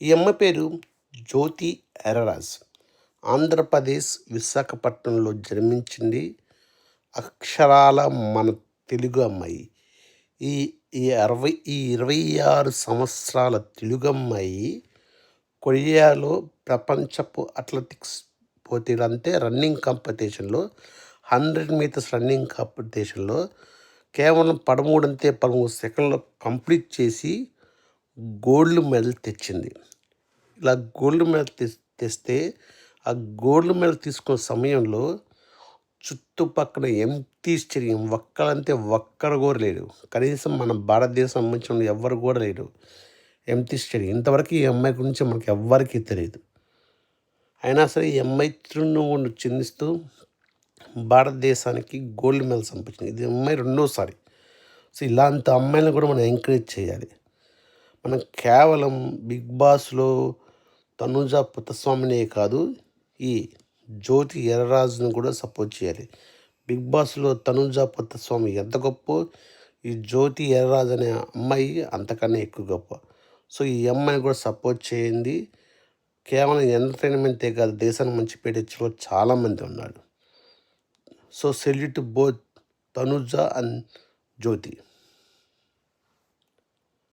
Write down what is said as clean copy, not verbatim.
ఈ అమ్మాయి పేరు జ్యోతి ఎర్రరాజ్. ఆంధ్రప్రదేశ్ విశాఖపట్నంలో జన్మించింది. అక్షరాల మన తెలుగు అమ్మాయి. ఈ ఈ 26 సంవత్సరాల తెలుగమ్మాయి కొరియాలో ప్రపంచపు అథ్లెటిక్స్ పోటీలు, అంటే రన్నింగ్ కాంపిటీషన్లో 100 మీటర్స్ రన్నింగ్ కాంపిటీషన్లో కేవలం 13 సెకండ్లో కంప్లీట్ చేసి గోల్డ్ మెడల్ తెచ్చింది. ఇలా గోల్డ్ మెడల్ తెస్తే ఆ గోల్డ్ మెడల్ తీసుకున్న సమయంలో చుట్టుపక్కల ఎంప్టీ స్టేడియం, ఒక్కరంటే ఒక్కరు కూడా లేరు. కనీసం మన భారతదేశం సంబంధించిన ఎవ్వరు కూడా లేరు. Empty stadium. ఇంతవరకు ఈ అమ్మాయి గురించి మనకు ఎవ్వరికీ తెలియదు. అయినా సరే ఈ అమ్మాయి చిరునవ్వును చిందిస్తూ భారతదేశానికి గోల్డ్ మెడల్ సంపాదించింది. ఇది అమ్మాయి రెండోసారి. సో ఇలాంటి అమ్మాయిలను కూడా మనం ఎంకరేజ్ చేయాలి. మనం కేవలం బిగ్ బాస్లో తనుజ పుత్తస్వామినే కాదు, ఈ జ్యోతి ఎర్రరాజును కూడా సపోర్ట్ చేయాలి. బిగ్ బాస్లో తనుజ పుత్తస్వామి ఎంత గొప్ప, ఈ జ్యోతి ఎర్రరాజు అనే అమ్మాయి అంతకన్నా ఎక్కువ గొప్ప. సో ఈ అమ్మాయిని కూడా సపోర్ట్ చేయండి. కేవలం ఎంటర్టైన్మెంటే కాదు, దేశానికి మంచి పేరు తెచ్చిన చాలామంది ఉన్నారు. So salute both Tanuja and Jyothi.